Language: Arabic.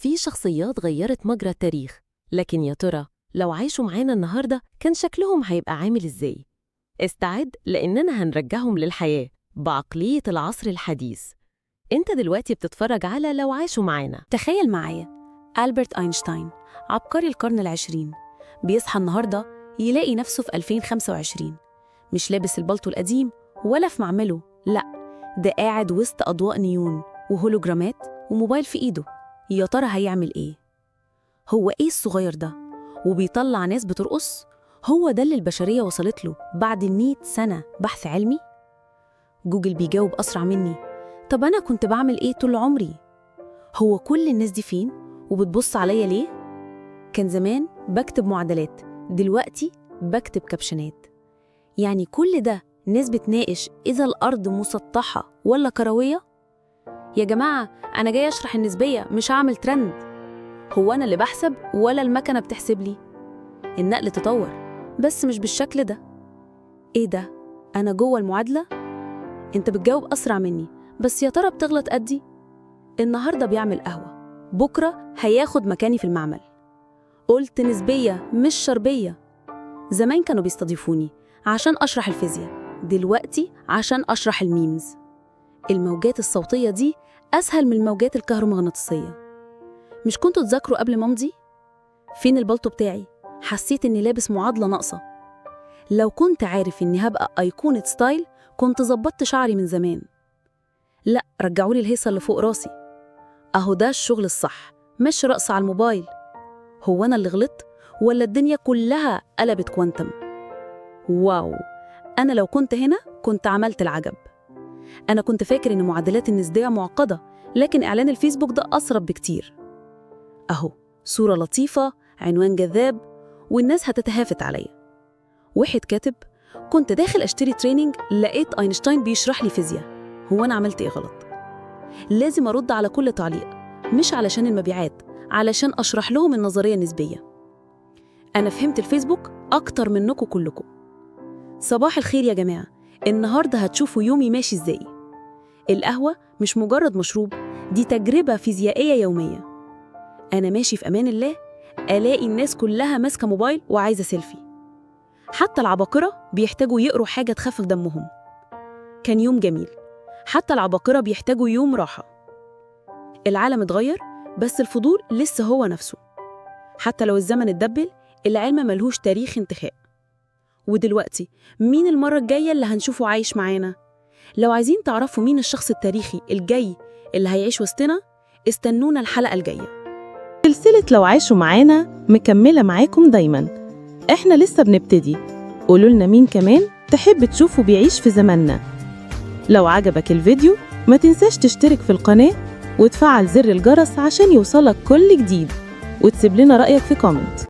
في شخصيات غيرت مجرى التاريخ، لكن يا ترى لو عاشوا معانا النهاردة كان شكلهم هيبقى عامل إزاي؟ استعد لأننا هنرجعهم للحياة بعقلية العصر الحديث. انت دلوقتي بتتفرج على لو عاشوا معانا. تخيل معايا ألبرت أينشتاين، عبقري القرن العشرين، بيصحى النهاردة يلاقي نفسه في 2025، مش لابس البلطو القديم ولا في معمله، لأ، ده قاعد وسط أضواء نيون وهولوجرامات وموبايل في إيده. يا ترى هيعمل إيه؟ هو إيه الصغير ده؟ وبيطلع ناس بترقص؟ هو ده اللي البشرية وصلت له بعد 100 سنة بحث علمي؟ جوجل بيجاوب أسرع مني. طب أنا كنت بعمل إيه طول عمري؟ هو كل الناس دي فين؟ وبتبص عليا ليه؟ كان زمان بكتب معادلات، دلوقتي بكتب كابشنات. يعني كل ده ناس بتناقش إذا الأرض مسطحة ولا كروية؟ يا جماعة أنا جاي أشرح النسبية، مش هعمل ترند. هو أنا اللي بحسب ولا المكنة بتحسب لي؟ النقل تطور بس مش بالشكل ده. إيه ده؟ أنا جوه المعادلة؟ أنت بتجاوب أسرع مني، بس يا ترى بتغلط قدي؟ النهاردة بيعمل قهوة، بكرة هياخد مكاني في المعمل. قلت نسبية مش شربية. زمان كانوا بيستضيفوني عشان أشرح الفيزياء، دلوقتي عشان أشرح الميمز. الموجات الصوتية دي أسهل من الموجات الكهرومغناطيسية. مش كنتوا تذاكروا قبل ما أمضي؟ فين البلطو بتاعي؟ حسيت إني لابس معادلة ناقصة. لو كنت عارف إني هبقى أيقونة ستايل كنت ظبطت شعري من زمان. لأ، رجعولي الهيصة اللي فوق راسي. أهو ده الشغل الصح، مش رقص على الموبايل. هو أنا اللي غلطت ولا الدنيا كلها قلبت كوانتم؟ واو، أنا لو كنت هنا كنت عملت العجب. أنا كنت فاكر إن معادلات النسبية معقدة، لكن إعلان الفيسبوك ده أسرب بكتير. أهو صورة لطيفة، عنوان جذاب، والناس هتتهافت عليا. واحد كاتب: كنت داخل أشتري تريننج لقيت أينشتاين بيشرح لي فيزياء، هو أنا عملت إيه غلط؟ لازم أرد على كل تعليق، مش علشان المبيعات، علشان أشرح لهم النظرية النسبية. أنا فهمت الفيسبوك أكتر منكم كلكم. صباح الخير يا جماعة، النهاردة هتشوفوا يومي ماشي إزاي. القهوة مش مجرد مشروب، دي تجربة فيزيائية يومية. أنا ماشي في أمان الله، ألاقي الناس كلها ماسكة موبايل وعايزة سيلفي. حتى العباقرة بيحتاجوا يقروا حاجة تخفف دمهم. كان يوم جميل. حتى العباقرة بيحتاجوا يوم راحة. العالم اتغير بس الفضول لسه هو نفسه. حتى لو الزمن اتدبل، العلم ملهوش تاريخ انتهاء. ودلوقتي مين المرة الجاية اللي هنشوفه عايش معانا؟ لو عايزين تعرفوا مين الشخص التاريخي الجاي اللي هيعيش وسطنا، استنونا الحلقة الجاية. سلسلة لو عاشوا معانا مكملة معاكم دايماً. إحنا لسه بنبتدي. قولولنا مين كمان تحب تشوفوا بيعيش في زماننا. لو عجبك الفيديو ما تنساش تشترك في القناة وتفعل زر الجرس عشان يوصلك كل جديد، وتسيب لنا رأيك في كومنت.